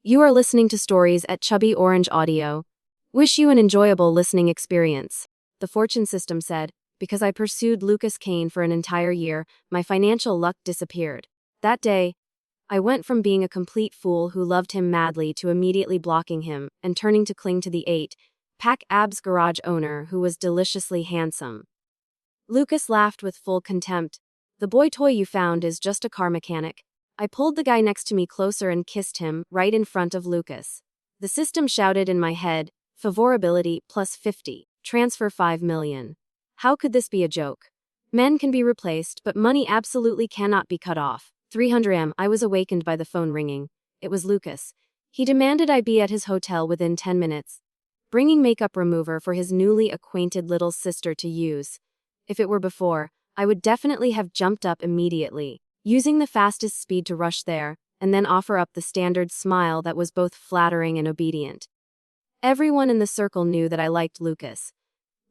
You are listening to stories at Chubby Orange Audio. Wish you an enjoyable listening experience. The fortune system said, because I pursued Lucas Kane for an entire year, my financial luck disappeared. That day, I went from being a complete fool who loved him madly to immediately blocking him and turning to cling to the 8-pack abs garage owner who was deliciously handsome. Lucas laughed with full contempt. The boy toy you found is just a car mechanic. I pulled the guy next to me closer and kissed him right in front of Lucas. The system shouted in my head, favorability plus 50, transfer 5 million. How could this be a joke? Men can be replaced, but money absolutely cannot be cut off. 300 am. I was awakened by the phone ringing. It was Lucas. He demanded I be at his hotel within 10 minutes, bringing makeup remover for his newly acquainted little sister to use. If it were before, I would definitely have jumped up immediately, using the fastest speed to rush there, and then offer up the standard smile that was both flattering and obedient. Everyone in the circle knew that I liked Lucas.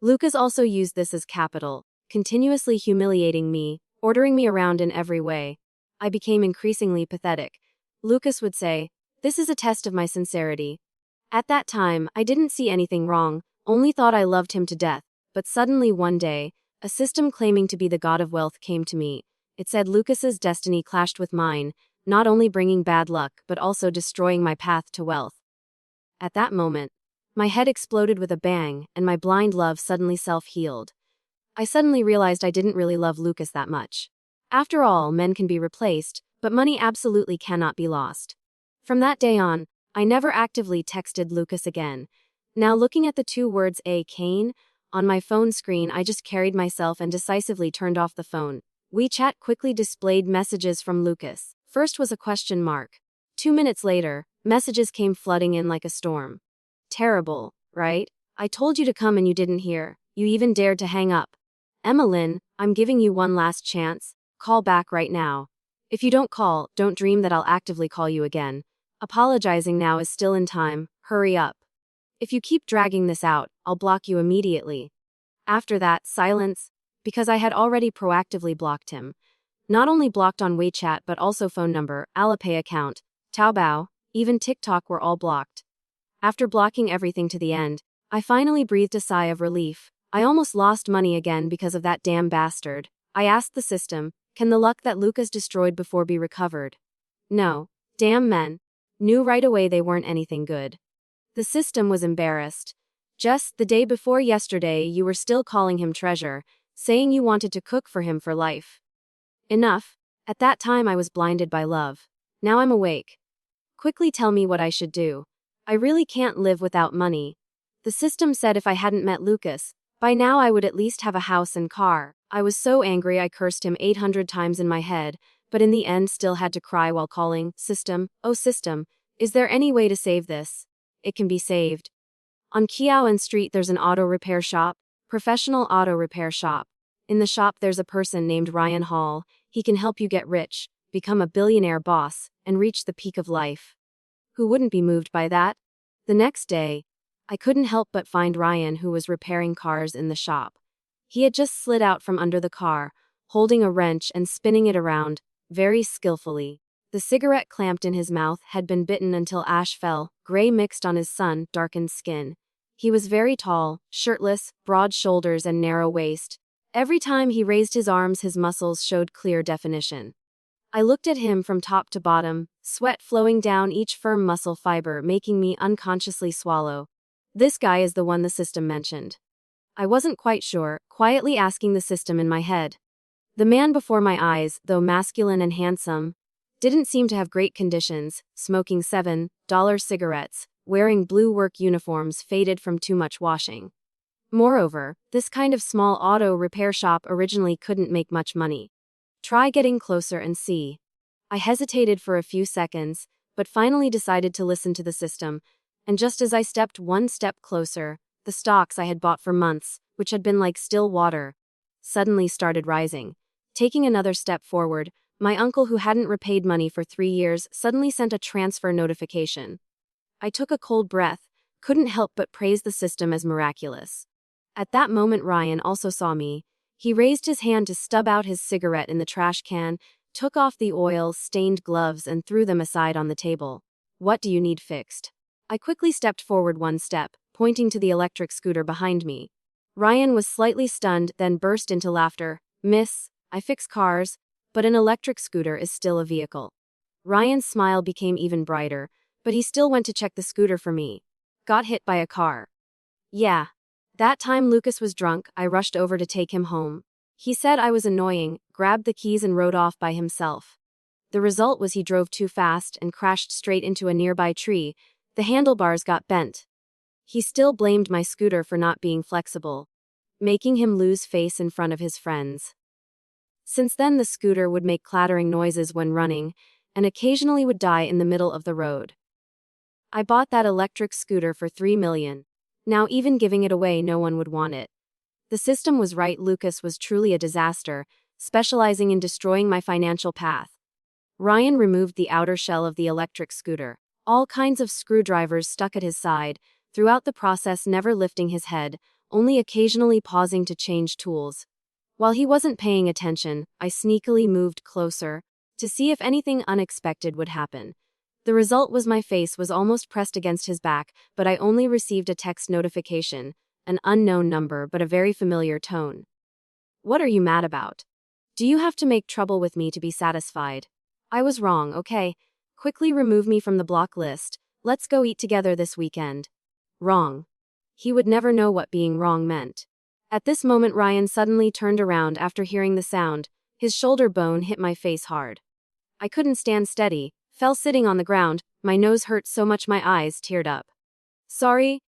Lucas also used this as capital, continuously humiliating me, ordering me around in every way. I became increasingly pathetic. Lucas would say, "This is a test of my sincerity." At that time, I didn't see anything wrong, only thought I loved him to death, but suddenly one day, a system claiming to be the god of wealth came to me. It said Lucas's destiny clashed with mine, not only bringing bad luck but also destroying my path to wealth. At that moment, my head exploded with a bang, and my blind love suddenly self-healed. I suddenly realized I didn't really love Lucas that much. After all, men can be replaced, but money absolutely cannot be lost. From that day on, I never actively texted Lucas again. Now looking at the two words "A. Kane" on my phone screen, I just carried myself and decisively turned off the phone. WeChat quickly displayed messages from Lucas. First was a question mark. 2 minutes later, messages came flooding in like a storm. Terrible, right? I told you to come and you didn't hear. You even dared to hang up. Emma Lin, I'm giving you one last chance. Call back right now. If you don't call, don't dream that I'll actively call you again. Apologizing now is still in time. Hurry up. If you keep dragging this out, I'll block you immediately. After that, silence, because I had already proactively blocked him. Not only blocked on WeChat but also phone number, Alipay account, Taobao, even TikTok were all blocked. After blocking everything to the end, I finally breathed a sigh of relief. I almost lost money again because of that damn bastard. I asked the system, can the luck that Lucas destroyed before be recovered? No. Damn men. Knew right away they weren't anything good. The system was embarrassed. Just the day before yesterday you were still calling him treasure, saying you wanted to cook for him for life. Enough. At that time I was blinded by love. Now I'm awake. Quickly tell me what I should do. I really can't live without money. The system said if I hadn't met Lucas, by now I would at least have a house and car. I was so angry I cursed him 800 times in my head, but in the end still had to cry while calling, "System, oh system, is there any way to save this?" It can be saved. On Kiawan Street there's an auto repair shop, professional auto repair shop. In the shop there's a person named Ryan Hall. He can help you get rich, become a billionaire boss, and reach the peak of life. Who wouldn't be moved by that? The next day, I couldn't help but find Ryan, who was repairing cars in the shop. He had just slid out from under the car, holding a wrench and spinning it around, very skillfully. The cigarette clamped in his mouth had been bitten until ash fell, gray mixed on his sun-darkened skin. He was very tall, shirtless, broad shoulders and narrow waist. Every time he raised his arms his muscles showed clear definition. I looked at him from top to bottom, sweat flowing down each firm muscle fiber making me unconsciously swallow. This guy is the one the system mentioned. I wasn't quite sure, quietly asking the system in my head. The man before my eyes, though masculine and handsome, didn't seem to have great conditions, smoking $7 cigarettes, wearing blue work uniforms faded from too much washing. Moreover, this kind of small auto repair shop originally couldn't make much money. Try getting closer and see. I hesitated for a few seconds, but finally decided to listen to the system, and just as I stepped one step closer, the stocks I had bought for months, which had been like still water, suddenly started rising. Taking another step forward, my uncle who hadn't repaid money for 3 years suddenly sent a transfer notification. I took a cold breath, couldn't help but praise the system as miraculous. At that moment Ryan also saw me. He raised his hand to stub out his cigarette in the trash can, took off the oil-stained gloves and threw them aside on the table. What do you need fixed? I quickly stepped forward one step, pointing to the electric scooter behind me. Ryan was slightly stunned, then burst into laughter. Miss, I fix cars, but an electric scooter is still a vehicle. Ryan's smile became even brighter, but he still went to check the scooter for me. Got hit by a car. Yeah. That time Lucas was drunk, I rushed over to take him home. He said I was annoying, grabbed the keys and rode off by himself. The result was he drove too fast and crashed straight into a nearby tree. The handlebars got bent. He still blamed my scooter for not being flexible, making him lose face in front of his friends. Since then the scooter would make clattering noises when running, and occasionally would die in the middle of the road. I bought that electric scooter for $3 million. Now even giving it away no one would want it. The system was right, Lucas was truly a disaster, specializing in destroying my financial path. Ryan removed the outer shell of the electric scooter, all kinds of screwdrivers stuck at his side, throughout the process never lifting his head, only occasionally pausing to change tools. While he wasn't paying attention, I sneakily moved closer, to see if anything unexpected would happen. The result was my face was almost pressed against his back, but I only received a text notification, an unknown number but a very familiar tone. What are you mad about? Do you have to make trouble with me to be satisfied? I was wrong, okay? Quickly remove me from the block list. Let's go eat together this weekend. Wrong. He would never know what being wrong meant. At this moment Ryan suddenly turned around after hearing the sound. His shoulder bone hit my face hard. I couldn't stand steady, fell sitting on the ground, my nose hurt so much my eyes teared up. Sorry?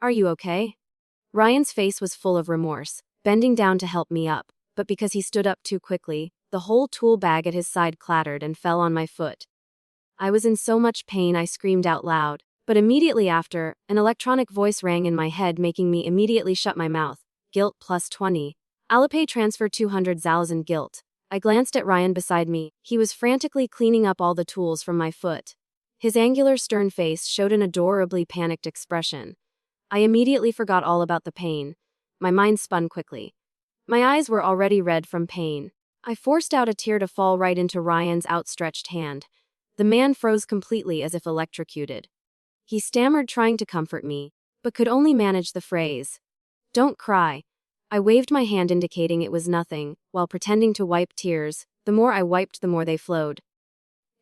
Are you okay? Ryan's face was full of remorse, bending down to help me up, but because he stood up too quickly, the whole tool bag at his side clattered and fell on my foot. I was in so much pain I screamed out loud, but immediately after, an electronic voice rang in my head making me immediately shut my mouth. Guilt plus 20. Alipay transfer 200,000 guilt. I glanced at Ryan beside me. He was frantically cleaning up all the tools from my foot. His angular stern face showed an adorably panicked expression. I immediately forgot all about the pain. My mind spun quickly. My eyes were already red from pain. I forced out a tear to fall right into Ryan's outstretched hand. The man froze completely as if electrocuted. He stammered trying to comfort me, but could only manage the phrase, "Don't cry." I waved my hand indicating it was nothing, while pretending to wipe tears. The more I wiped the more they flowed.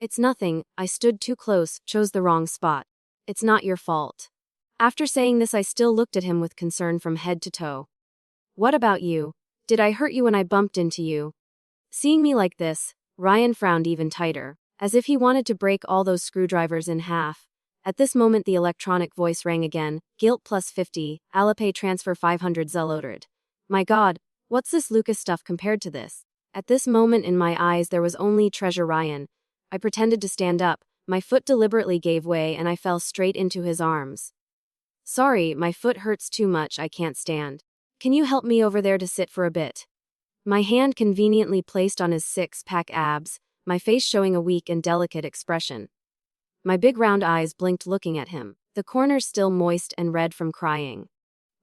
It's nothing, I stood too close, chose the wrong spot. It's not your fault. After saying this I still looked at him with concern from head to toe. What about you? Did I hurt you when I bumped into you? Seeing me like this, Ryan frowned even tighter, as if he wanted to break all those screwdrivers in half. At this moment the electronic voice rang again. Guilt plus 50, Alipay transfer 500 zloted. My God, what's this Lucas stuff compared to this? At this moment in my eyes there was only treasure Ryan. I pretended to stand up, my foot deliberately gave way and I fell straight into his arms. Sorry, my foot hurts too much, I can't stand. Can you help me over there to sit for a bit? My hand conveniently placed on his six-pack abs, my face showing a weak and delicate expression. My big round eyes blinked looking at him, the corners still moist and red from crying.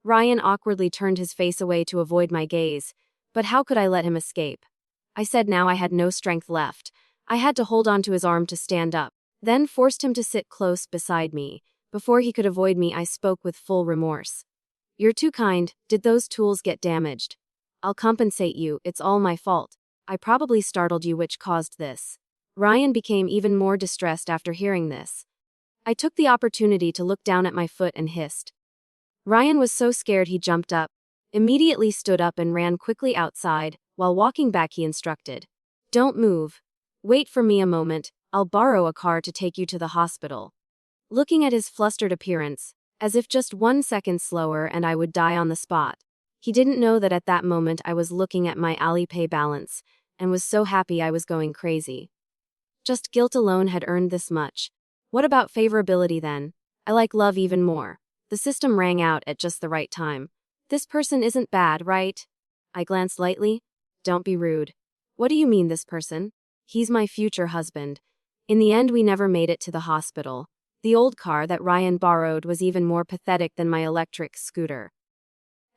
Ryan awkwardly turned his face away to avoid my gaze, but how could I let him escape? I said now I had no strength left. I had to hold onto his arm to stand up, then forced him to sit close beside me. Before he could avoid me I spoke with full remorse. You're too kind, did those tools get damaged? I'll compensate you, it's all my fault. I probably startled you which caused this. Ryan became even more distressed after hearing this. I took the opportunity to look down at my foot and hissed. Ryan was so scared he jumped up, immediately stood up and ran quickly outside. While walking back he instructed, "Don't move. Wait for me a moment, I'll borrow a car to take you to the hospital." Looking at his flustered appearance, as if just 1 second slower and I would die on the spot. He didn't know that at that moment I was looking at my Alipay balance, and was so happy I was going crazy. Just guilt alone had earned this much. What about favorability then? I like love even more. The system rang out at just the right time. This person isn't bad, right? I glanced lightly. Don't be rude. What do you mean this person? He's my future husband. In the end we never made it to the hospital. The old car that Ryan borrowed was even more pathetic than my electric scooter.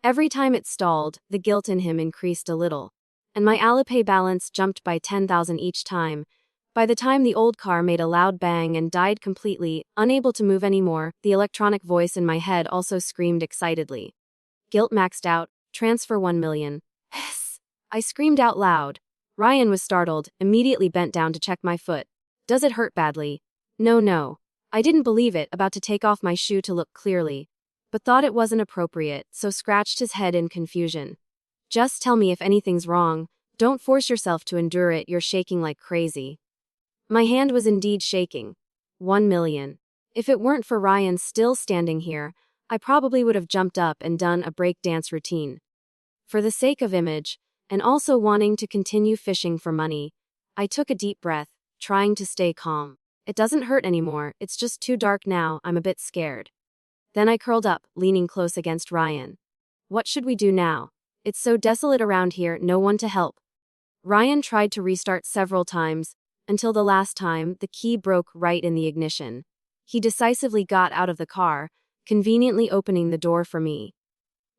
Every time it stalled, the guilt in him increased a little, and my Alipay balance jumped by 10,000 each time. By the time the old car made a loud bang and died completely, unable to move anymore, the electronic voice in my head also screamed excitedly. Guilt maxed out, transfer 1 million. Hiss! I screamed out loud. Ryan was startled, immediately bent down to check my foot. Does it hurt badly? No. I didn't believe it, about to take off my shoe to look clearly, but thought it wasn't appropriate, so scratched his head in confusion. Just tell me if anything's wrong. Don't force yourself to endure it, you're shaking like crazy. My hand was indeed shaking. 1 million. If it weren't for Ryan still standing here, I probably would have jumped up and done a breakdance routine. For the sake of image, and also wanting to continue fishing for money, I took a deep breath, trying to stay calm. It doesn't hurt anymore, it's just too dark now, I'm a bit scared. Then I curled up, leaning close against Ryan. What should we do now? It's so desolate around here, no one to help. Ryan tried to restart several times, until the last time, the key broke right in the ignition. He decisively got out of the car, conveniently opening the door for me.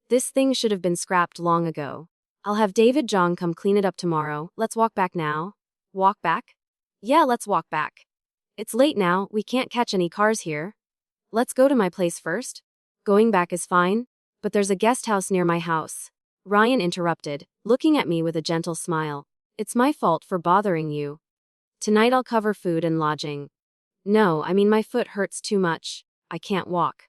This thing should have been scrapped long ago. I'll have David Jong come clean it up tomorrow. Let's walk back now. Walk back? Yeah, let's walk back. It's late now, we can't catch any cars here. Let's go to my place first. Going back is fine, but there's a guest house near my house. Ryan interrupted, looking at me with a gentle smile. It's my fault for bothering you. Tonight I'll cover food and lodging. No, I mean my foot hurts too much. I can't walk.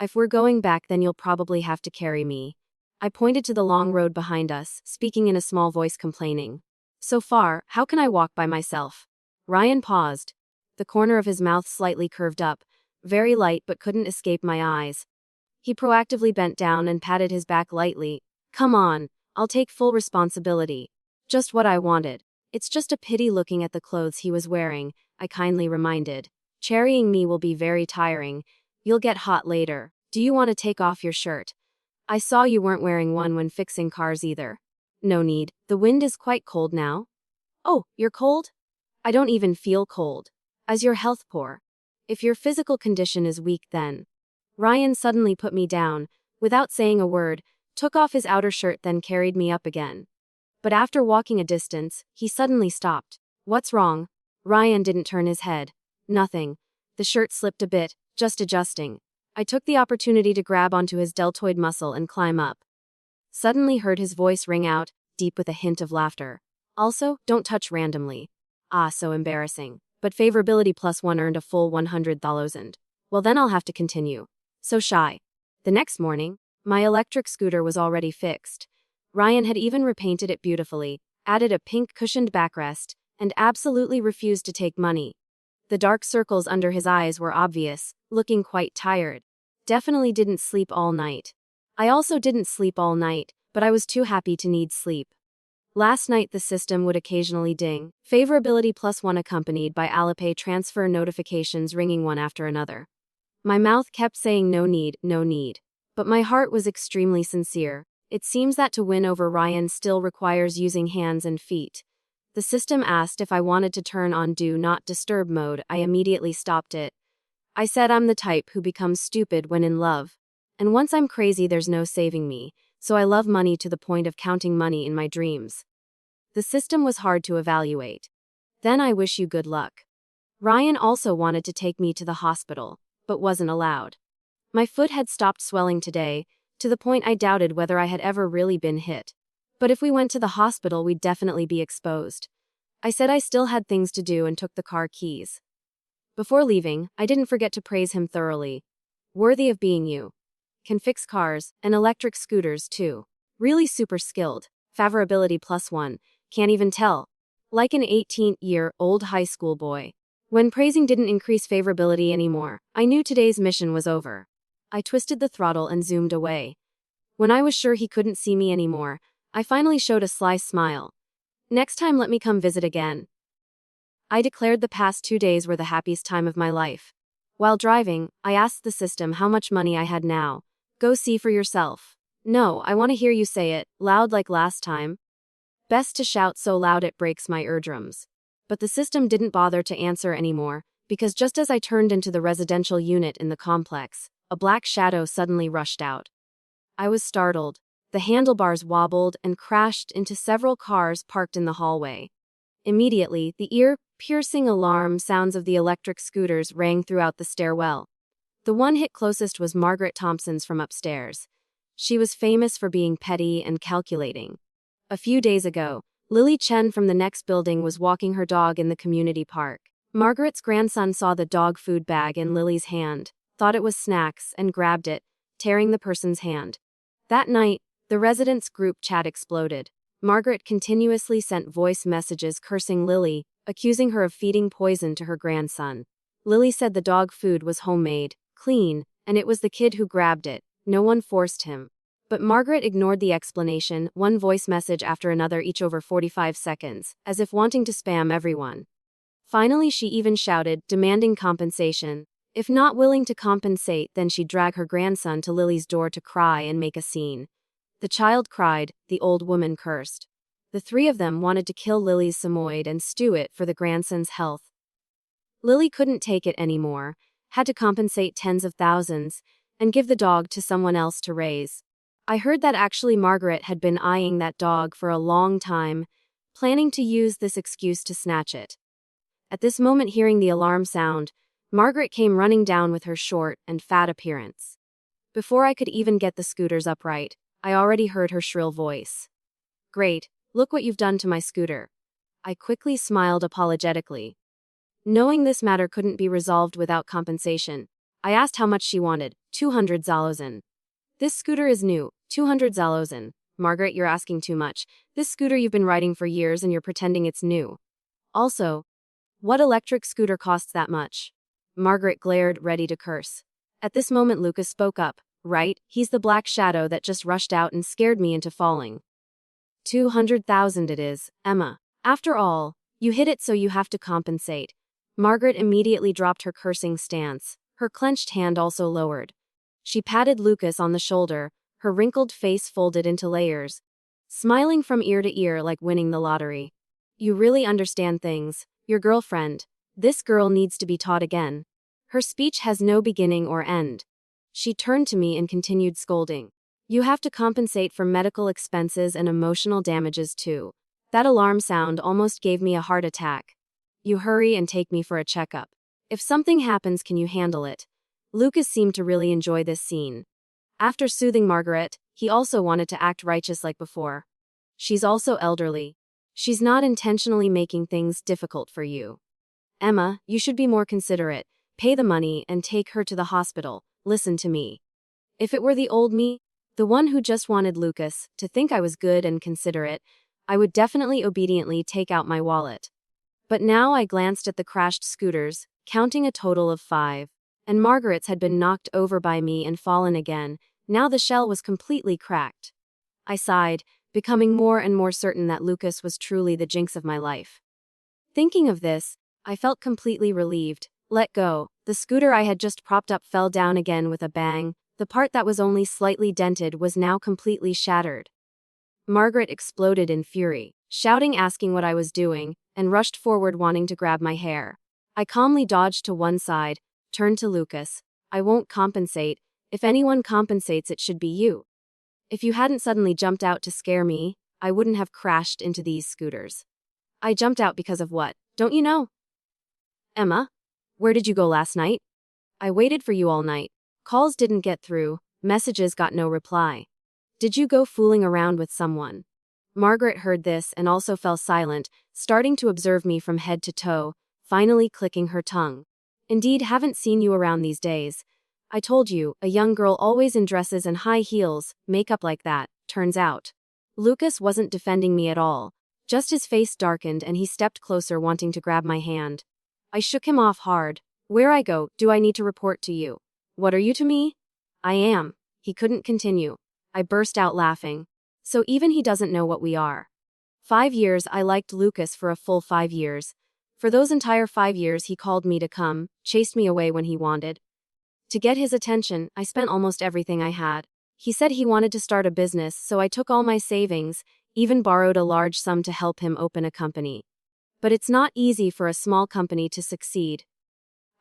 If we're going back, then you'll probably have to carry me. I pointed to the long road behind us, speaking in a small voice complaining. So far, how can I walk by myself? Ryan paused. The corner of his mouth slightly curved up, very light but couldn't escape my eyes. He proactively bent down and patted his back lightly. Come on, I'll take full responsibility. Just what I wanted. It's just a pity looking at the clothes he was wearing, I kindly reminded. Carrying me will be very tiring. You'll get hot later. Do you want to take off your shirt? I saw you weren't wearing one when fixing cars either. No need, the wind is quite cold now. Oh, you're cold? I don't even feel cold. Is your health poor? If your physical condition is weak then. Ryan suddenly put me down, without saying a word, took off his outer shirt then carried me up again. But after walking a distance, he suddenly stopped. What's wrong? Ryan didn't turn his head. Nothing. The shirt slipped a bit, just adjusting. I took the opportunity to grab onto his deltoid muscle and climb up. Suddenly heard his voice ring out, deep with a hint of laughter. Also, don't touch randomly. Ah, so embarrassing. But favorability +1 earned a full 100,000. Well then I'll have to continue. So shy. The next morning, my electric scooter was already fixed. Ryan had even repainted it beautifully, added a pink cushioned backrest, and absolutely refused to take money. The dark circles under his eyes were obvious, looking quite tired. Definitely didn't sleep all night. I also didn't sleep all night, but I was too happy to need sleep. Last night the system would occasionally ding, favorability +1 accompanied by Alipay transfer notifications ringing one after another. My mouth kept saying no need, but my heart was extremely sincere. It seems that to win over Ryan still requires using hands and feet. The system asked if I wanted to turn on Do Not Disturb mode. I immediately stopped it. I said I'm the type who becomes stupid when in love. And once I'm crazy there's no saving me, so I love money to the point of counting money in my dreams. The system was hard to evaluate. Then I wish you good luck. Ryan also wanted to take me to the hospital, but wasn't allowed. My foot had stopped swelling today, to the point I doubted whether I had ever really been hit. But if we went to the hospital we'd definitely be exposed. I said I still had things to do and took the car keys. Before leaving, I didn't forget to praise him thoroughly. Worthy of being you. Can fix cars, and electric scooters too. Really super skilled. Favorability +1. Can't even tell. Like an 18-year-old high school boy. When praising didn't increase favorability anymore, I knew today's mission was over. I twisted the throttle and zoomed away. When I was sure he couldn't see me anymore, I finally showed a sly smile. Next time let me come visit again. I declared the past 2 days were the happiest time of my life. While driving, I asked the system how much money I had now. Go see for yourself. No, I want to hear you say it, loud like last time. Best to shout so loud it breaks my eardrums. But the system didn't bother to answer anymore, because just as I turned into the residential unit in the complex, a black shadow suddenly rushed out. I was startled. The handlebars wobbled and crashed into several cars parked in the hallway. Immediately, the Piercing alarm sounds of the electric scooters rang throughout the stairwell. The one hit closest was Margaret Thompson's from upstairs. She was famous for being petty and calculating. A few days ago, Lily Chen from the next building was walking her dog in the community park. Margaret's grandson saw the dog food bag in Lily's hand, thought it was snacks, and grabbed it, tearing the person's hand. That night, the residents' group chat exploded. Margaret continuously sent voice messages cursing Lily, accusing her of feeding poison to her grandson. Lily said the dog food was homemade, clean, and it was the kid who grabbed it. No one forced him. But Margaret ignored the explanation, one voice message after another each over 45 seconds, as if wanting to spam everyone. Finally, she even shouted, demanding compensation. If not willing to compensate, then she'd drag her grandson to Lily's door to cry and make a scene. The child cried, the old woman cursed. The three of them wanted to kill Lily's Samoyed and stew it for the grandson's health. Lily couldn't take it anymore, had to compensate tens of thousands, and give the dog to someone else to raise. I heard that actually Margaret had been eyeing that dog for a long time, planning to use this excuse to snatch it. At this moment, hearing the alarm sound, Margaret came running down with her short and fat appearance. Before I could even get the scooters upright, I already heard her shrill voice. "Great, look what you've done to my scooter." I quickly smiled apologetically. Knowing this matter couldn't be resolved without compensation, I asked how much she wanted. 200 zalozen. "This scooter is new, 200 zalozen. Margaret, you're asking too much. This scooter you've been riding for years and you're pretending it's new. Also, what electric scooter costs that much?" Margaret glared, ready to curse. At this moment Lucas spoke up. "Right, he's the black shadow that just rushed out and scared me into falling." 200,000 it is, Emma. After all, you hit it so you have to compensate. Margaret immediately dropped her cursing stance. Her clenched hand also lowered. She patted Lucas on the shoulder, her wrinkled face folded into layers, smiling from ear to ear like winning the lottery. "You really understand things. Your girlfriend. This girl needs to be taught again. Her speech has no beginning or end." She turned to me and continued scolding. "You have to compensate for medical expenses and emotional damages too." That alarm sound almost gave me a heart attack. "You hurry and take me for a checkup. If something happens, can you handle it?" Lucas seemed to really enjoy this scene. After soothing Margaret, he also wanted to act righteous like before. "She's also elderly. She's not intentionally making things difficult for you. Emma, you should be more considerate. Pay the money and take her to the hospital. Listen to me." If it were the old me, the one who just wanted Lucas to think I was good and considerate, I would definitely obediently take out my wallet. But now I glanced at the crashed scooters, counting a total of 5. And Margaret's had been knocked over by me and fallen again. Now the shell was completely cracked. I sighed, becoming more and more certain that Lucas was truly the jinx of my life. Thinking of this, I felt completely relieved. Let go. The scooter I had just propped up fell down again with a bang. The part that was only slightly dented was now completely shattered. Margaret exploded in fury, shouting, asking what I was doing, and rushed forward wanting to grab my hair. I calmly dodged to one side, turned to Lucas. "I won't compensate. If anyone compensates, it should be you. If you hadn't suddenly jumped out to scare me, I wouldn't have crashed into these scooters." "I jumped out because of what, don't you know?" "Emma, where did you go last night?" "I waited for you all night. Calls didn't get through, messages got no reply. Did you go fooling around with someone?" Margaret heard this and also fell silent, starting to observe me from head to toe, finally clicking her tongue. "Indeed, haven't seen you around these days. I told you, a young girl always in dresses and high heels, makeup like that, turns out." Lucas wasn't defending me at all. Just his face darkened and he stepped closer wanting to grab my hand. I shook him off hard. "Where I go, do I need to report to you? What are you to me?" "I am." He couldn't continue. I burst out laughing. "So even he doesn't know what we are." 5 years I liked Lucas for a full 5 years. For those entire 5 years he called me to come, chased me away when he wanted. To get his attention, I spent almost everything I had. He said he wanted to start a business, so I took all my savings, even borrowed a large sum to help him open a company. But it's not easy for a small company to succeed.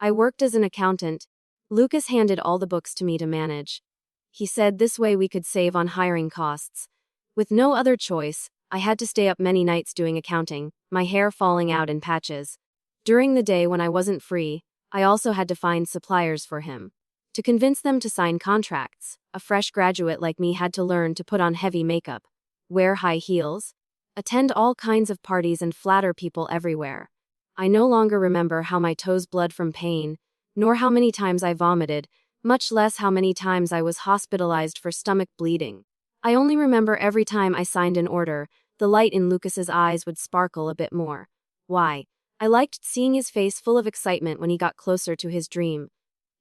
I worked as an accountant. Lucas handed all the books to me to manage. He said this way we could save on hiring costs. With no other choice, I had to stay up many nights doing accounting, my hair falling out in patches. During the day when I wasn't free, I also had to find suppliers for him. To convince them to sign contracts, a fresh graduate like me had to learn to put on heavy makeup, wear high heels, attend all kinds of parties and flatter people everywhere. I no longer remember how my toes bled from pain, nor how many times I vomited, much less how many times I was hospitalized for stomach bleeding. I only remember every time I signed an order, the light in Lucas's eyes would sparkle a bit more. Why? I liked seeing his face full of excitement when he got closer to his dream.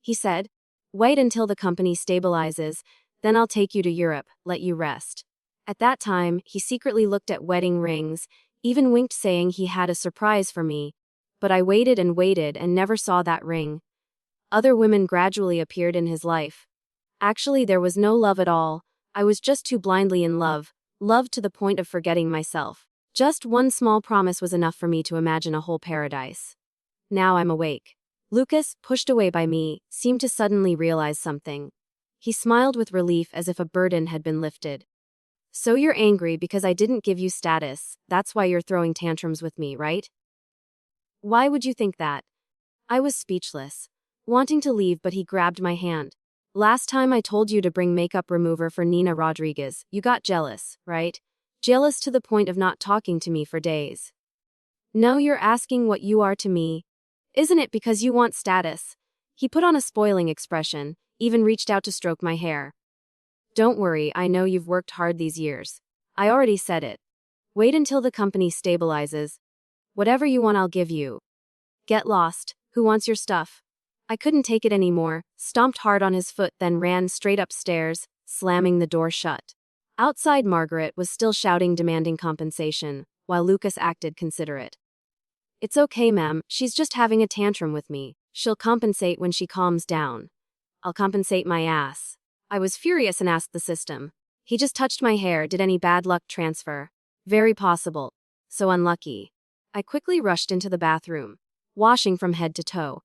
He said, "Wait until the company stabilizes, then I'll take you to Europe, let you rest." At that time, he secretly looked at wedding rings, even winked saying he had a surprise for me. But I waited and never saw that ring. Other women gradually appeared in his life. Actually, there was no love at all. I was just too blindly in love to the point of forgetting myself. Just one small promise was enough for me to imagine a whole paradise. Now I'm awake. Lucas, pushed away by me, seemed to suddenly realize something. He smiled with relief as if a burden had been lifted. "So you're angry because I didn't give you status, that's why you're throwing tantrums with me, right?" "Why would you think that?" I was speechless, wanting to leave, but he grabbed my hand. "Last time I told you to bring makeup remover for Nina Rodriguez, you got jealous, right? Jealous to the point of not talking to me for days. Now you're asking what you are to me. Isn't it because you want status?" He put on a spoiling expression, even reached out to stroke my hair. "Don't worry, I know you've worked hard these years. I already said it. Wait until the company stabilizes. Whatever you want I'll give you. Get lost, who wants your stuff?" I couldn't take it anymore, stomped hard on his foot, then ran straight upstairs, slamming the door shut. Outside, Margaret was still shouting, demanding compensation, while Lucas acted considerate. "It's okay, ma'am, she's just having a tantrum with me. She'll compensate when she calms down." "I'll compensate my ass." I was furious and asked the system. "He just touched my hair, did any bad luck transfer?" "Very possible. So unlucky." I quickly rushed into the bathroom, washing from head to toe.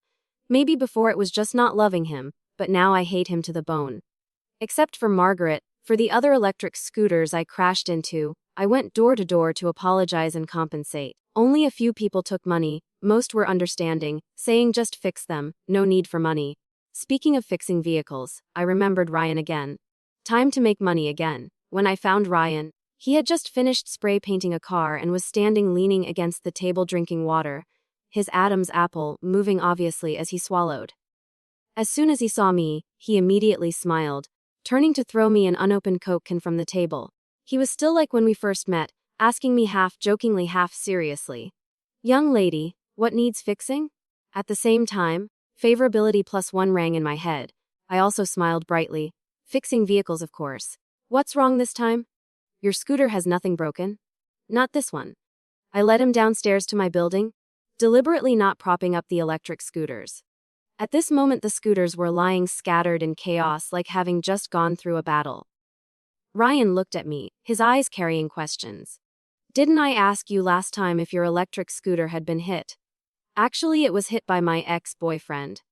Maybe before it was just not loving him, but now I hate him to the bone. Except for Margaret, for the other electric scooters I crashed into, I went door to door to apologize and compensate. Only a few people took money, most were understanding, saying just fix them, no need for money. Speaking of fixing vehicles, I remembered Ryan again. Time to make money again. When I found Ryan, he had just finished spray painting a car and was standing leaning against the table drinking water, his Adam's apple moving obviously as he swallowed. As soon as he saw me, he immediately smiled, turning to throw me an unopened Coke can from the table. He was still like when we first met, asking me half jokingly, half seriously, "Young lady, what needs fixing?" At the same time, favorability +1 rang in my head. I also smiled brightly. "Fixing vehicles, of course. What's wrong this time?" "Your scooter has nothing broken." "Not this one." I led him downstairs to my building, deliberately not propping up the electric scooters. At this moment the scooters were lying scattered in chaos, like having just gone through a battle. Ryan looked at me, his eyes carrying questions. "Didn't I ask you last time if your electric scooter had been hit?" "Actually, it was hit by my ex-boyfriend."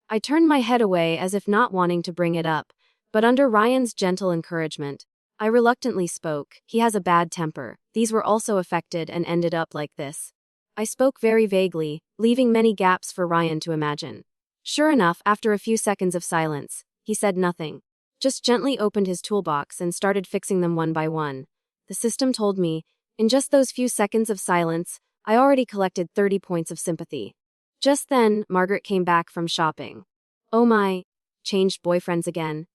I turned my head away as if not wanting to bring it up, but under Ryan's gentle encouragement, I reluctantly spoke. "He has a bad temper. These were also affected and ended up like this." I spoke very vaguely, leaving many gaps for Ryan to imagine. Sure enough, after a few seconds of silence, he said nothing. Just gently opened his toolbox and started fixing them one by one. The system told me, in just those few seconds of silence, I already collected 30 points of sympathy. Just then, Margaret came back from shopping. "Oh my, changed boyfriends again.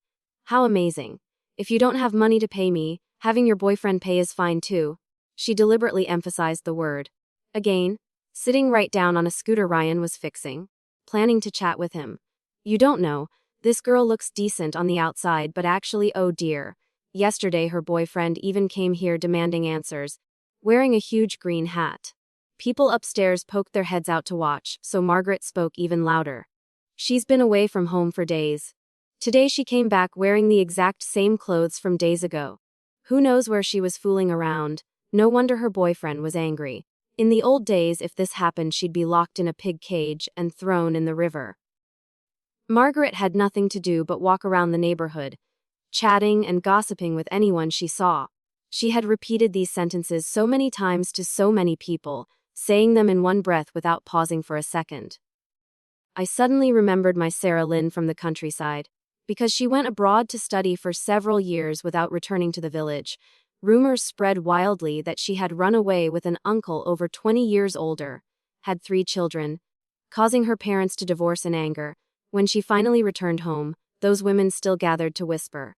How amazing. If you don't have money to pay me, having your boyfriend pay is fine too." She deliberately emphasized the word. Again, sitting right down on a scooter Ryan was fixing, planning to chat with him. "You don't know, this girl looks decent on the outside, but actually, oh dear. Yesterday her boyfriend even came here demanding answers, wearing a huge green hat." People upstairs poked their heads out to watch, so Margaret spoke even louder. "She's been away from home for days. Today she came back wearing the exact same clothes from days ago. Who knows where she was fooling around? No wonder her boyfriend was angry. In the old days, if this happened, she'd be locked in a pig cage and thrown in the river." Margaret had nothing to do but walk around the neighborhood, chatting and gossiping with anyone she saw. She had repeated these sentences so many times to so many people, saying them in one breath without pausing for a second. I suddenly remembered my Emma Lin from the countryside. Because she went abroad to study for several years without returning to the village, rumors spread wildly that she had run away with an uncle over 20 years older, had 3 children, causing her parents to divorce in anger. When she finally returned home, those women still gathered to whisper.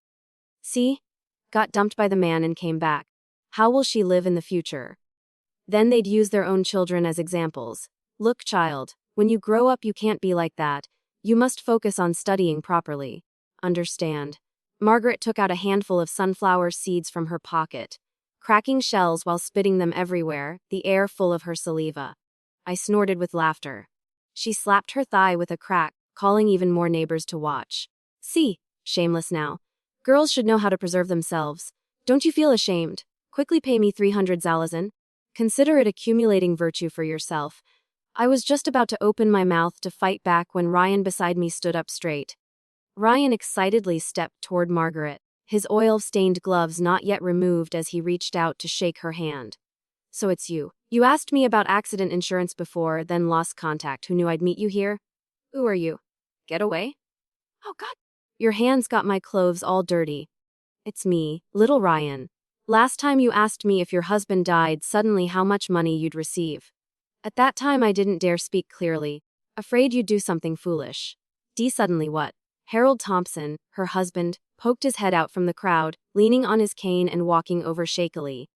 See? Got dumped by the man and came back. How will she live in the future? Then they'd use their own children as examples. Look, child, when you grow up you can't be like that. You must focus on studying properly. Understand. Margaret took out a handful of sunflower seeds from her pocket, cracking shells while spitting them everywhere, the air full of her saliva. I snorted with laughter. She slapped her thigh with a crack, calling even more neighbors to watch. See, shameless now. Girls should know how to preserve themselves. Don't you feel ashamed? Quickly pay me 300 zalazin. Consider it accumulating virtue for yourself. I was just about to open my mouth to fight back when Ryan beside me stood up straight. Ryan excitedly stepped toward Margaret, his oil-stained gloves not yet removed as he reached out to shake her hand. So it's you. You asked me about accident insurance before, then lost contact. Who knew I'd meet you here? Who are you? Get away? Oh God. Your hands got my clothes all dirty. It's me, little Ryan. Last time you asked me if your husband died suddenly how much money you'd receive. At that time I didn't dare speak clearly, afraid you'd do something foolish. Suddenly what? Harold Thompson, her husband, poked his head out from the crowd, leaning on his cane and walking over shakily.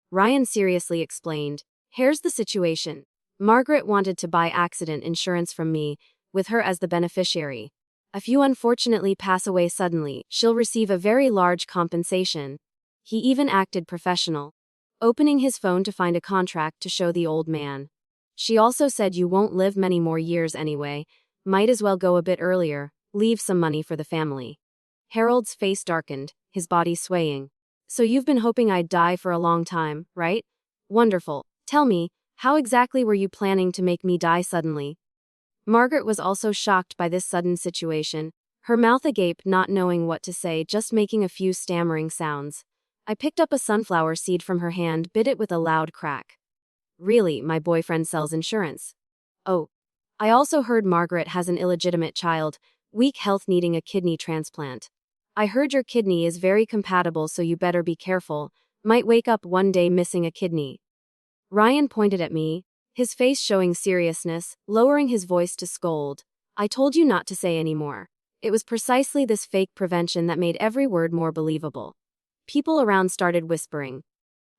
Ryan seriously explained, here's the situation. Margaret wanted to buy accident insurance from me, with her as the beneficiary. If you unfortunately pass away suddenly, she'll receive a very large compensation. He even acted professional, opening his phone to find a contract to show the old man. She also said you won't live many more years anyway, might as well go a bit earlier, leave some money for the family. Harold's face darkened, his body swaying. So you've been hoping I'd die for a long time, right? Wonderful. Tell me, how exactly were you planning to make me die suddenly? Margaret was also shocked by this sudden situation, her mouth agape, not knowing what to say, just making a few stammering sounds. I picked up a sunflower seed from her hand, bit it with a loud crack. Really, my boyfriend sells insurance. Oh. I also heard Margaret has an illegitimate child, weak health needing a kidney transplant. I heard your kidney is very compatible, so you better be careful, might wake up one day missing a kidney. Ryan pointed at me, his face showing seriousness, lowering his voice to scold. I told you not to say any more. It was precisely this fake prevention that made every word more believable. People around started whispering.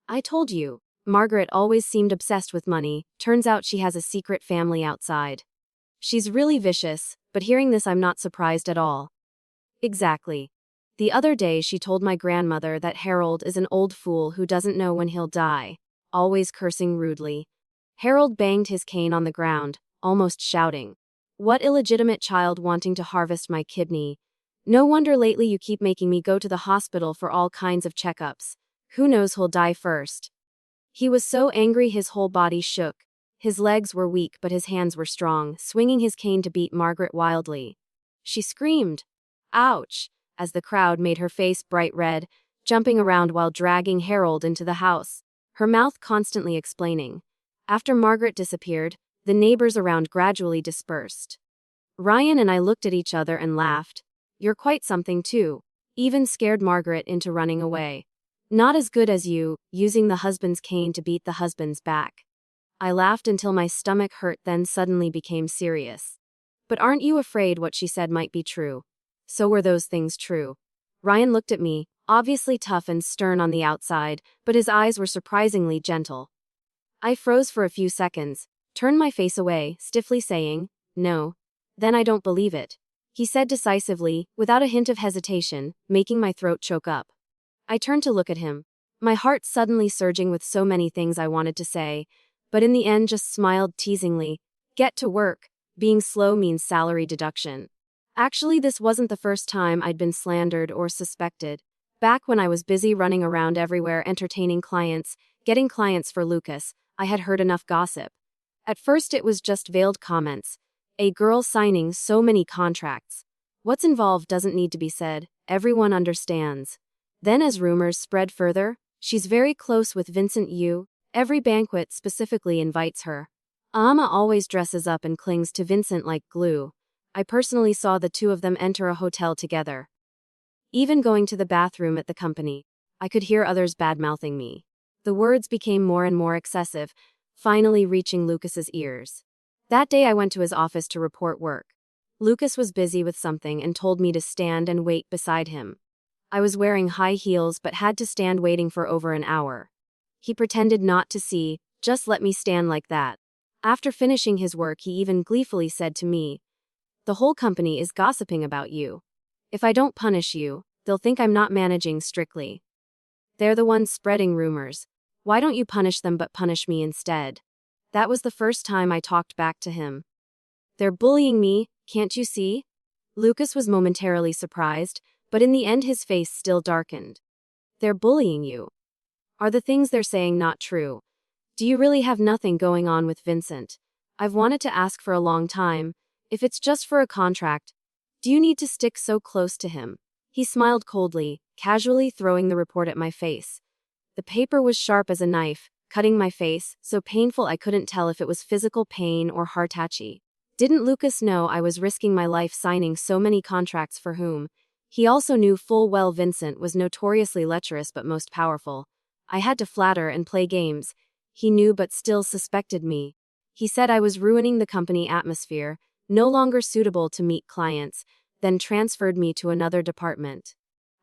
I told you. Margaret always seemed obsessed with money, turns out she has a secret family outside. She's really vicious, but hearing this I'm not surprised at all. Exactly. The other day she told my grandmother that Harold is an old fool who doesn't know when he'll die, always cursing rudely. Harold banged his cane on the ground, almost shouting. What illegitimate child wanting to harvest my kidney? No wonder lately you keep making me go to the hospital for all kinds of checkups. Who knows who'll die first? He was so angry his whole body shook. His legs were weak but his hands were strong, swinging his cane to beat Margaret wildly. She screamed, "Ouch!" as the crowd made her face bright red, jumping around while dragging Harold into the house, her mouth constantly explaining. After Margaret disappeared, the neighbors around gradually dispersed. Ryan and I looked at each other and laughed. You're quite something too. Even scared Margaret into running away. Not as good as you, using the husband's cane to beat the husband's back. I laughed until my stomach hurt, then suddenly became serious. But aren't you afraid what she said might be true? So were those things true? Ryan looked at me, obviously tough and stern on the outside, but his eyes were surprisingly gentle. I froze for a few seconds, turned my face away, stiffly saying, "No." "Then I don't believe it," he said decisively, without a hint of hesitation, making my throat choke up. I turned to look at him, my heart suddenly surging with so many things I wanted to say, but in the end just smiled teasingly. Get to work. Being slow means salary deduction. Actually, this wasn't the first time I'd been slandered or suspected. Back when I was busy running around everywhere entertaining clients, getting clients for Lucas, I had heard enough gossip. At first it was just veiled comments. A girl signing so many contracts. What's involved doesn't need to be said, everyone understands. Then as rumors spread further, she's very close with Vincent Yu, Every banquet specifically invites her. Emma always dresses up and clings to Vincent like glue. I personally saw the two of them enter a hotel together. Even going to the bathroom at the company, I could hear others bad-mouthing me. The words became more and more excessive, finally reaching Lucas's ears. That day I went to his office to report work. Lucas was busy with something and told me to stand and wait beside him. I was wearing high heels but had to stand waiting for over an hour. He pretended not to see, just let me stand like that. After finishing his work, he even gleefully said to me, "The whole company is gossiping about you. If I don't punish you, they'll think I'm not managing strictly. They're the ones spreading rumors. Why don't you punish them but punish me instead?" That was the first time I talked back to him. "They're bullying me, can't you see?" Lucas was momentarily surprised, but in the end his face still darkened. "They're bullying you. Are the things they're saying not true? Do you really have nothing going on with Vincent? I've wanted to ask for a long time. If it's just for a contract, do you need to stick so close to him?" He smiled coldly, casually throwing the report at my face. The paper was sharp as a knife, cutting my face, so painful I couldn't tell if it was physical pain or heart-touchy. Didn't Lucas know I was risking my life signing so many contracts for whom? He also knew full well Vincent was notoriously lecherous but most powerful. I had to flatter and play games. He knew but still suspected me. He said I was ruining the company atmosphere, no longer suitable to meet clients, then transferred me to another department.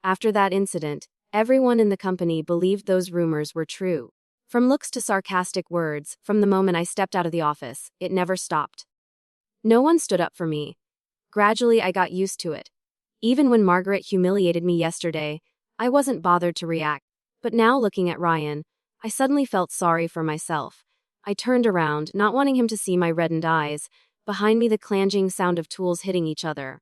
After that incident, everyone in the company believed those rumors were true. From looks to sarcastic words, from the moment I stepped out of the office, it never stopped. No one stood up for me. Gradually I got used to it. Even when Margaret humiliated me yesterday, I wasn't bothered to react. But now looking at Ryan, I suddenly felt sorry for myself. I turned around, not wanting him to see my reddened eyes, behind me the clanging sound of tools hitting each other.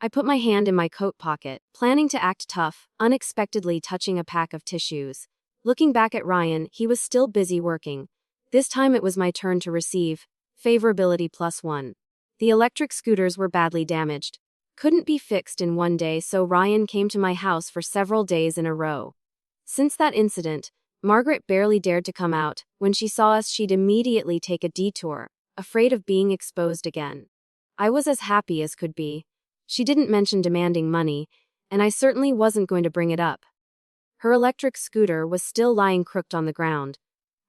I put my hand in my coat pocket, planning to act tough, unexpectedly touching a pack of tissues. Looking back at Ryan, he was still busy working. This time it was my turn to receive. Favorability +1. The electric scooters were badly damaged. Couldn't be fixed in one day, so Ryan came to my house for several days in a row. Since that incident, Margaret barely dared to come out. When she saw us, she'd immediately take a detour, afraid of being exposed again. I was as happy as could be. She didn't mention demanding money, and I certainly wasn't going to bring it up. Her electric scooter was still lying crooked on the ground.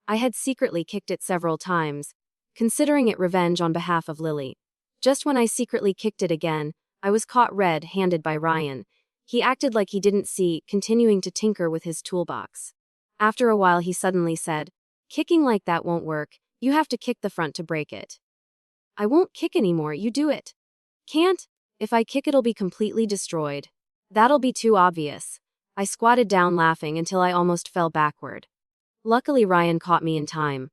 I had secretly kicked it several times, considering it revenge on behalf of Lily. Just when I secretly kicked it again, I was caught red-handed by Ryan. He acted like he didn't see, continuing to tinker with his toolbox. After a while he suddenly said, "Kicking like that won't work, you have to kick the front to break it." "I won't kick anymore, you do it." "Can't? If I kick it'll be completely destroyed." "That'll be too obvious." I squatted down laughing until I almost fell backward. Luckily Ryan caught me in time.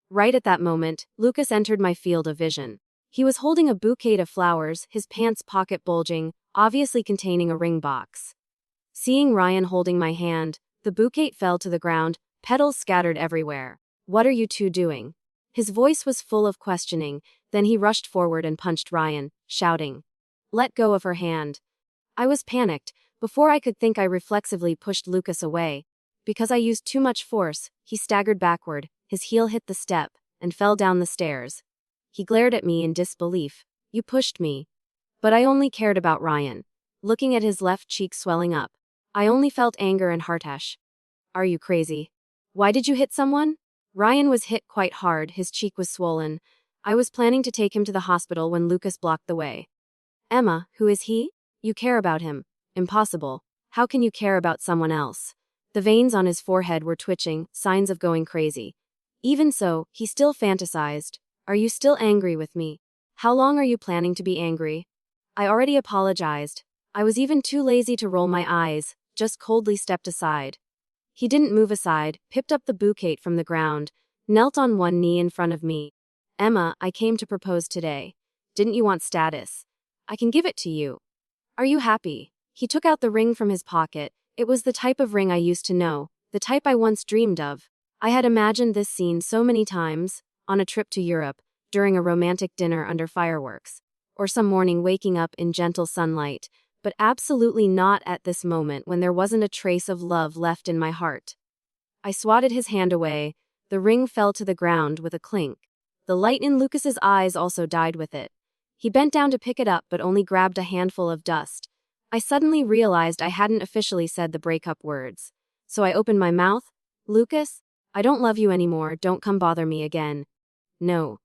Right at that moment, Lucas entered my field of vision. He was holding a bouquet of flowers, his pants pocket bulging, obviously containing a ring box. Seeing Ryan holding my hand, the bouquet fell to the ground, petals scattered everywhere. "What are you two doing?" His voice was full of questioning, then he rushed forward and punched Ryan, shouting, "Let go of her hand." I was panicked. Before I could think, I reflexively pushed Lucas away. Because I used too much force, he staggered backward, his heel hit the step, and fell down the stairs. He glared at me in disbelief. "You pushed me." But I only cared about Ryan. Looking at his left cheek swelling up, I only felt anger and heartache. "Are you crazy? Why did you hit someone?" Ryan was hit quite hard, his cheek was swollen. I was planning to take him to the hospital when Lucas blocked the way. "Emma, who is he? You care about him." "Impossible. How can you care about someone else?" The veins on his forehead were twitching, signs of going crazy. Even so, he still fantasized. "Are you still angry with me? How long are you planning to be angry?" I already apologized. I was even too lazy to roll my eyes, just coldly stepped aside. He didn't move aside, picked up the bouquet from the ground, knelt on one knee in front of me. "Emma, I came to propose today. Didn't you want status? I can give it to you. Are you happy?" He took out the ring from his pocket. It was the type of ring I used to know, the type I once dreamed of. I had imagined this scene so many times, on a trip to Europe, during a romantic dinner under fireworks, or some morning waking up in gentle sunlight, but absolutely not at this moment when there wasn't a trace of love left in my heart. I swatted his hand away, The ring fell to the ground with a clink. The light in Lucas's eyes also died with it. He bent down to pick it up but only grabbed a handful of dust. I suddenly realized I hadn't officially said the breakup words. So I opened my mouth. Lucas, I don't love you anymore, don't come bother me again. No.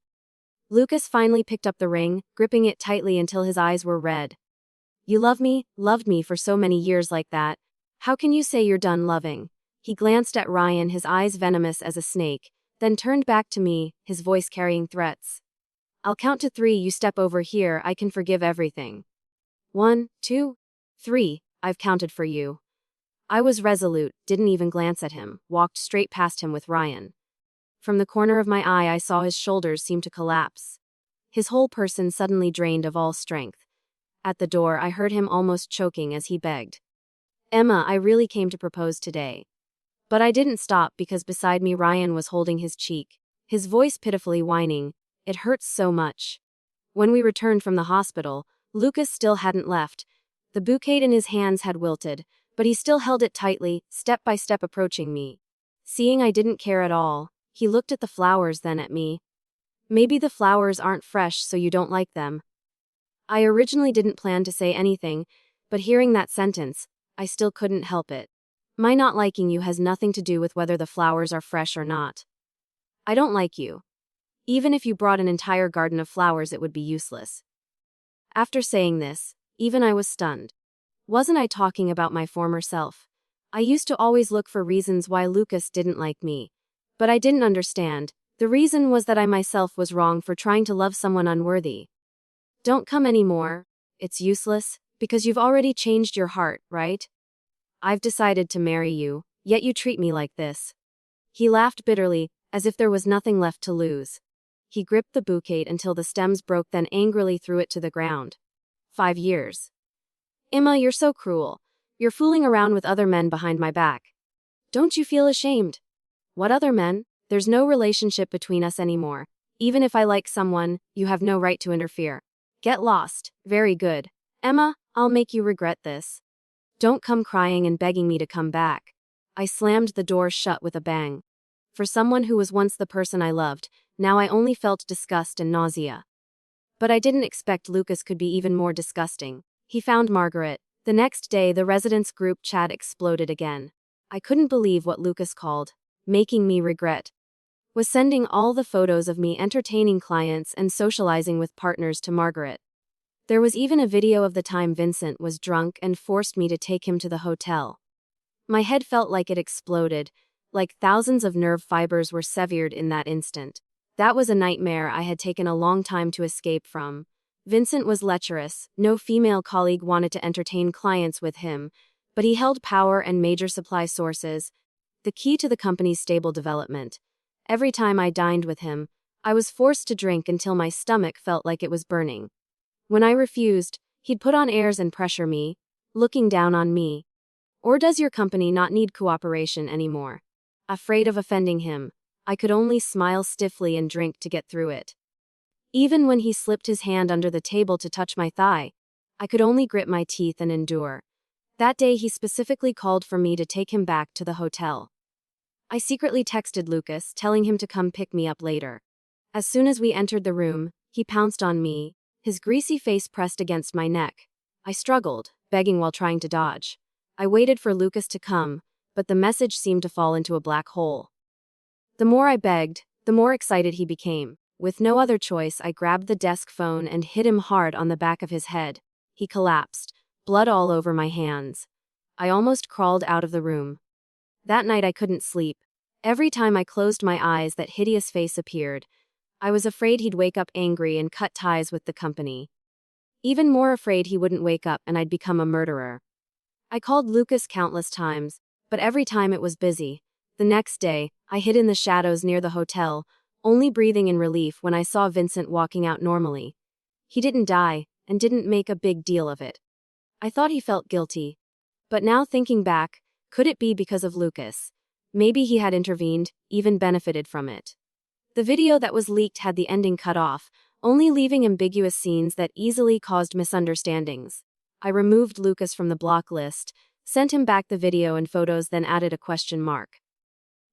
Lucas finally picked up the ring, gripping it tightly until his eyes were red. You loved me for so many years like that. How can you say you're done loving? He glanced at Ryan, his eyes venomous as a snake, then turned back to me, his voice carrying threats. I'll count to 3, you step over here, I can forgive everything. 1, 2, 3, I've counted for you. I was resolute, didn't even glance at him, walked straight past him with Ryan. From the corner of my eye I saw his shoulders seem to collapse. His whole person suddenly drained of all strength. At the door I heard him almost choking as he begged. Emma, I really came to propose today. But I didn't stop because beside me Ryan was holding his cheek, his voice pitifully whining. It hurts so much. When we returned from the hospital, Lucas still hadn't left. The bouquet in his hands had wilted, but he still held it tightly, step by step approaching me. Seeing I didn't care at all, he looked at the flowers, then at me. Maybe the flowers aren't fresh so you don't like them. I originally didn't plan to say anything, but hearing that sentence, I still couldn't help it. My not liking you has nothing to do with whether the flowers are fresh or not. I don't like you. Even if you brought an entire garden of flowers, it would be useless. After saying this, even I was stunned. Wasn't I talking about my former self? I used to always look for reasons why Lucas didn't like me. But I didn't understand. The reason was that I myself was wrong for trying to love someone unworthy. Don't come anymore. It's useless, because you've already changed your heart, right? I've decided to marry you, yet you treat me like this. He laughed bitterly, as if there was nothing left to lose. He gripped the bouquet until the stems broke, then angrily threw it to the ground. 5 years. Emma, you're so cruel. You're fooling around with other men behind my back. Don't you feel ashamed? What other men? There's no relationship between us anymore. Even if I like someone, you have no right to interfere. Get lost. Very good. Emma, I'll make you regret this. Don't come crying and begging me to come back. I slammed the door shut with a bang. For someone who was once the person I loved, now I only felt disgust and nausea. But I didn't expect Lucas could be even more disgusting. He found Margaret. The next day, the residents' group chat exploded again. I couldn't believe what Lucas called making me regret was sending all the photos of me entertaining clients and socializing with partners to Margaret. There was even a video of the time Vincent was drunk and forced me to take him to the hotel. My head felt like it exploded, like thousands of nerve fibers were severed in that instant. That was a nightmare I had taken a long time to escape from. Vincent was lecherous, no female colleague wanted to entertain clients with him, but he held power and major supply sources, the key to the company's stable development. Every time I dined with him, I was forced to drink until my stomach felt like it was burning. When I refused, he'd put on airs and pressure me, looking down on me. Or does your company not need cooperation anymore? Afraid of offending him, I could only smile stiffly and drink to get through it. Even when he slipped his hand under the table to touch my thigh, I could only grit my teeth and endure. That day he specifically called for me to take him back to the hotel. I secretly texted Lucas, telling him to come pick me up later. As soon as we entered the room, he pounced on me, his greasy face pressed against my neck. I struggled, begging while trying to dodge. I waited for Lucas to come, but the message seemed to fall into a black hole. The more I begged, the more excited he became. With no other choice, I grabbed the desk phone and hit him hard on the back of his head. He collapsed, blood all over my hands. I almost crawled out of the room. That night I couldn't sleep. Every time I closed my eyes, that hideous face appeared. I was afraid he'd wake up angry and cut ties with the company. Even more afraid he wouldn't wake up and I'd become a murderer. I called Lucas countless times, but every time it was busy. The next day, I hid in the shadows near the hotel, only breathing in relief when I saw Vincent walking out normally. He didn't die, and didn't make a big deal of it. I thought he felt guilty. But now thinking back, could it be because of Lucas? Maybe he had intervened, even benefited from it. The video that was leaked had the ending cut off, only leaving ambiguous scenes that easily caused misunderstandings. I removed Lucas from the block list, sent him back the video and photos, then added a question mark.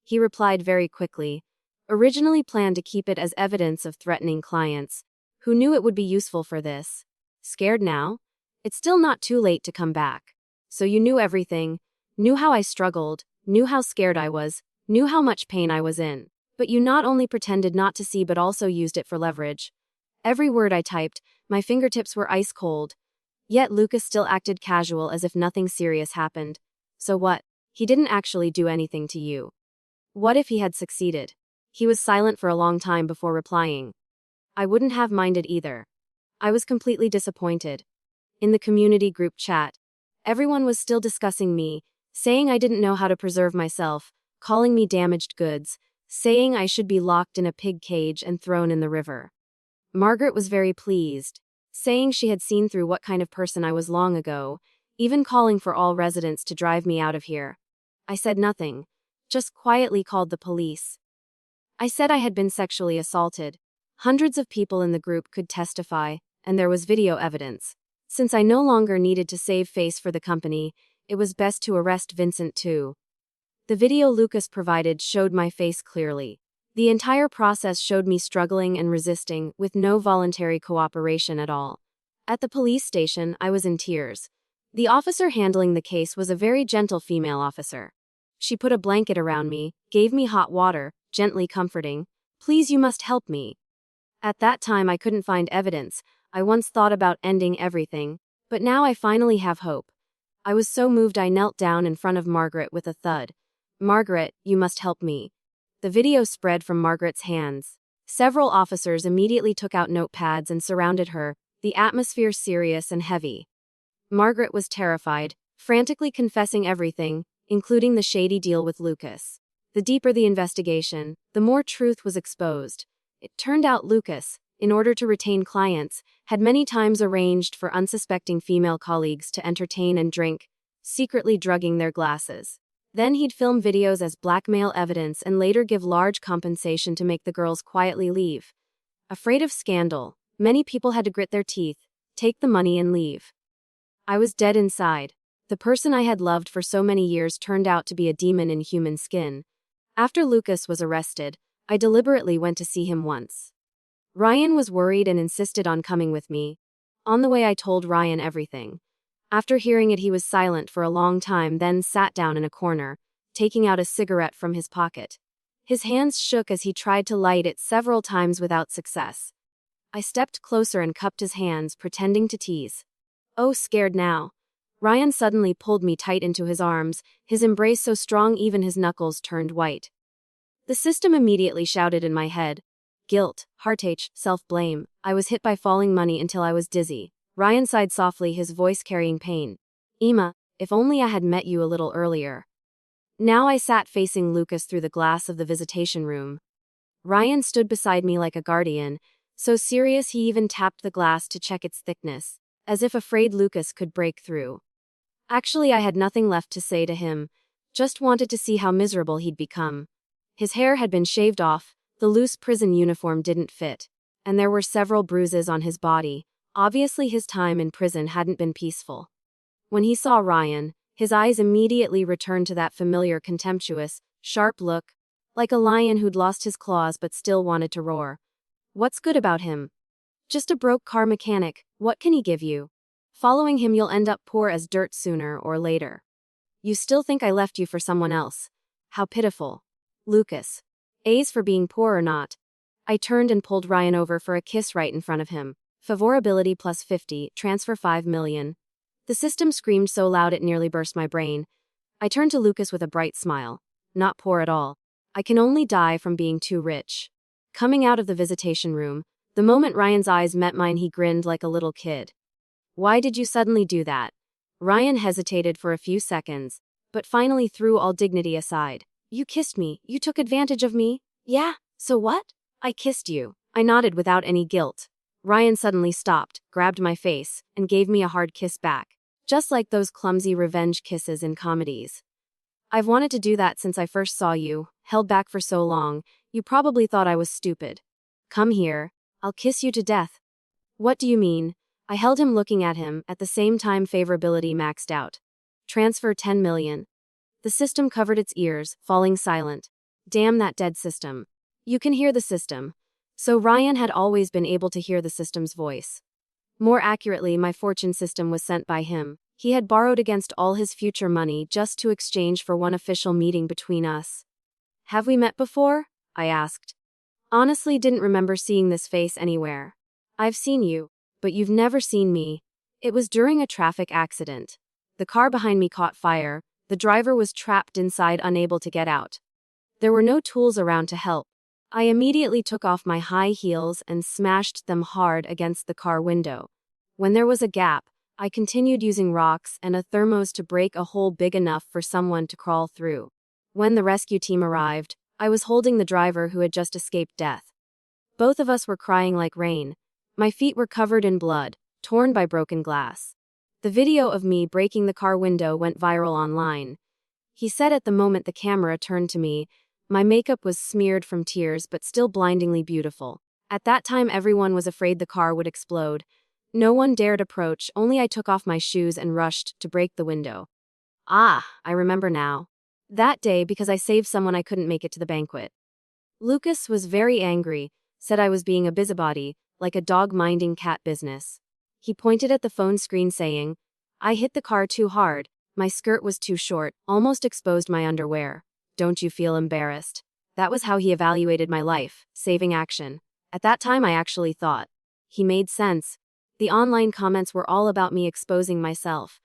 He replied very quickly, Originally planned to keep it as evidence of threatening clients, who knew it would be useful for this. Scared now? It's still not too late to come back. So you knew everything, knew how I struggled, knew how scared I was, knew how much pain I was in. But you not only pretended not to see but also used it for leverage. Every word I typed, my fingertips were ice cold. Yet Lucas still acted casual as if nothing serious happened. So what? He didn't actually do anything to you. What if he had succeeded? He was silent for a long time before replying. I wouldn't have minded either. I was completely disappointed. In the community group chat, everyone was still discussing me, saying I didn't know how to preserve myself, calling me damaged goods, saying I should be locked in a pig cage and thrown in the river. Margaret was very pleased, saying she had seen through what kind of person I was long ago, even calling for all residents to drive me out of here. I said nothing, just quietly called the police. I said I had been sexually assaulted. Hundreds of people in the group could testify, and there was video evidence. Since I no longer needed to save face for the company, it was best to arrest Vincent too. The video Lucas provided showed my face clearly. The entire process showed me struggling and resisting, with no voluntary cooperation at all. At the police station, I was in tears. The officer handling the case was a very gentle female officer. She put a blanket around me, gave me hot water, gently comforting. "Please, you must help me." At that time I couldn't find evidence. I once thought about ending everything, but now I finally have hope. I was so moved I knelt down in front of Margaret with a thud. "Margaret, you must help me." The video spread from Margaret's hands. Several officers immediately took out notepads and surrounded her, the atmosphere serious and heavy. Margaret was terrified, frantically confessing everything, including the shady deal with Lucas. The deeper the investigation, the more truth was exposed. It turned out Lucas, in order to retain clients, had many times arranged for unsuspecting female colleagues to entertain and drink, secretly drugging their glasses. Then he'd film videos as blackmail evidence and later give large compensation to make the girls quietly leave. Afraid of scandal, many people had to grit their teeth, take the money and leave. I was dead inside. The person I had loved for so many years turned out to be a demon in human skin. After Lucas was arrested, I deliberately went to see him once. Ryan was worried and insisted on coming with me. On the way I told Ryan everything. After hearing it he was silent for a long time, then sat down in a corner, taking out a cigarette from his pocket. His hands shook as he tried to light it several times without success. I stepped closer and cupped his hands, pretending to tease. "Oh, scared now." Ryan suddenly pulled me tight into his arms, his embrace so strong even his knuckles turned white. The system immediately shouted in my head. Guilt, heartache, self-blame. I was hit by falling money until I was dizzy. Ryan sighed softly, his voice carrying pain. "Emma, if only I had met you a little earlier." Now I sat facing Lucas through the glass of the visitation room. Ryan stood beside me like a guardian, so serious he even tapped the glass to check its thickness, as if afraid Lucas could break through. Actually, I had nothing left to say to him, just wanted to see how miserable he'd become. His hair had been shaved off, the loose prison uniform didn't fit, and there were several bruises on his body. Obviously his time in prison hadn't been peaceful. When he saw Ryan, his eyes immediately returned to that familiar contemptuous, sharp look, like a lion who'd lost his claws but still wanted to roar. "What's good about him? Just a broke car mechanic, what can he give you? Following him you'll end up poor as dirt sooner or later. You still think I left you for someone else? How pitiful." Lucas. A's for being poor or not. I turned and pulled Ryan over for a kiss right in front of him. Favorability plus 50, transfer 5 million. The system screamed so loud it nearly burst my brain. I turned to Lucas with a bright smile. "Not poor at all. I can only die from being too rich." Coming out of the visitation room, the moment Ryan's eyes met mine he grinned like a little kid. "Why did you suddenly do that?" Ryan hesitated for a few seconds, but finally threw all dignity aside. "You kissed me, you took advantage of me." "Yeah, so what?" "I kissed you." I nodded without any guilt. Ryan suddenly stopped, grabbed my face, and gave me a hard kiss back. Just like those clumsy revenge kisses in comedies. "I've wanted to do that since I first saw you, held back for so long, you probably thought I was stupid. Come here, I'll kiss you to death." "What do you mean?" I held him looking at him, at the same time favorability maxed out. Transfer 10 million. The system covered its ears, falling silent. Damn that dead system. You can hear the system. So Ryan had always been able to hear the system's voice. More accurately, my fortune system was sent by him. He had borrowed against all his future money just to exchange for one official meeting between us. Have we met before? I asked. Honestly, didn't remember seeing this face anywhere. I've seen you, but you've never seen me. It was during a traffic accident. The car behind me caught fire. The driver was trapped inside, unable to get out. There were no tools around to help. I immediately took off my high heels and smashed them hard against the car window. When there was a gap, I continued using rocks and a thermos to break a hole big enough for someone to crawl through. When the rescue team arrived, I was holding the driver who had just escaped death. Both of us were crying like rain. My feet were covered in blood, torn by broken glass. The video of me breaking the car window went viral online. He said at the moment the camera turned to me, my makeup was smeared from tears but still blindingly beautiful. At that time everyone was afraid the car would explode. No one dared approach, only I took off my shoes and rushed to break the window. Ah, I remember now. That day, because I saved someone, I couldn't make it to the banquet. Lucas was very angry, said I was being a busybody, like a dog minding cat business. He pointed at the phone screen saying, I hit the car too hard, my skirt was too short, almost exposed my underwear. Don't you feel embarrassed? That was how he evaluated my life, saving action. At that time I actually thought. He made sense. The online comments were all about me exposing myself.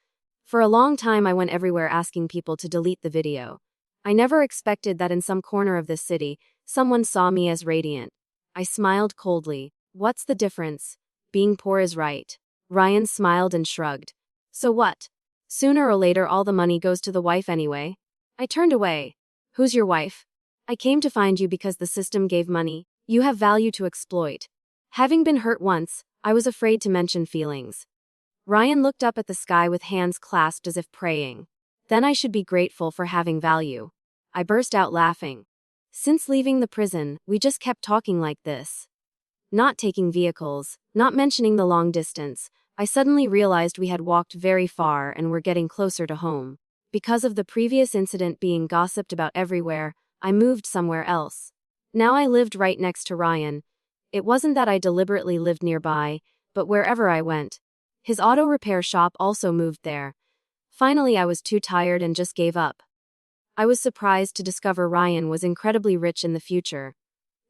For a long time I went everywhere asking people to delete the video. I never expected that in some corner of this city, someone saw me as radiant. I smiled coldly. What's the difference? Being poor is right. Ryan smiled and shrugged. So what? Sooner or later all the money goes to the wife anyway. I turned away. Who's your wife? I came to find you because the system gave money. You have value to exploit. Having been hurt once, I was afraid to mention feelings. Ryan looked up at the sky with hands clasped as if praying. Then I should be grateful for having value. I burst out laughing. Since leaving the prison, we just kept talking like this. Not taking vehicles, not mentioning the long distance. I suddenly realized we had walked very far and were getting closer to home. Because of the previous incident being gossiped about everywhere, I moved somewhere else. Now I lived right next to Ryan. It wasn't that I deliberately lived nearby, but wherever I went. His auto repair shop also moved there. Finally, I was too tired and just gave up. I was surprised to discover Ryan was incredibly rich in the future.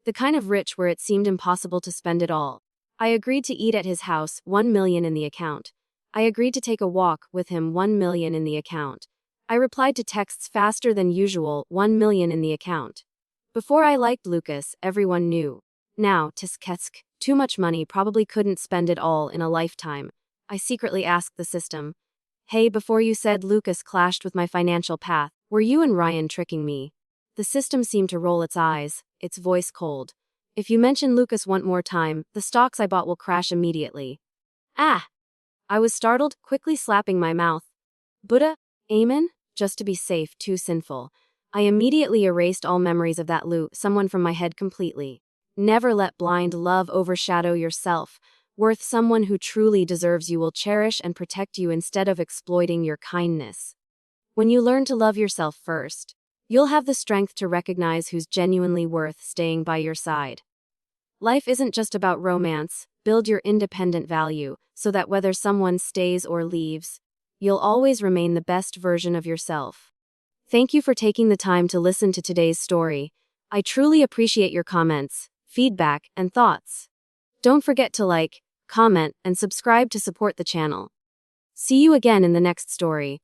The kind of rich where it seemed impossible to spend it all. I agreed to eat at his house, $1 million in the account. I agreed to take a walk with him, $1 million in the account. I replied to texts faster than usual, $1 million in the account. Before I liked Lucas, everyone knew. Now, tsk, too much money, probably couldn't spend it all in a lifetime. I secretly asked the system, hey, before you said Lucas clashed with my financial path, were you and Ryan tricking me? The system seemed to roll its eyes, its voice cold. If you mention Lucas one more time, the stocks I bought will crash immediately. Ah! I was startled, quickly slapping my mouth. Buddha? Amen? Just to be safe, too sinful. I immediately erased all memories of that someone from my head completely. Never let blind love overshadow yourself. Worth someone who truly deserves you will cherish and protect you instead of exploiting your kindness. When you learn to love yourself first, you'll have the strength to recognize who's genuinely worth staying by your side. Life isn't just about romance. Build your independent value so that whether someone stays or leaves, you'll always remain the best version of yourself. Thank you for taking the time to listen to today's story. I truly appreciate your comments, feedback, and thoughts. Don't forget to like, comment, and subscribe to support the channel. See you again in the next story.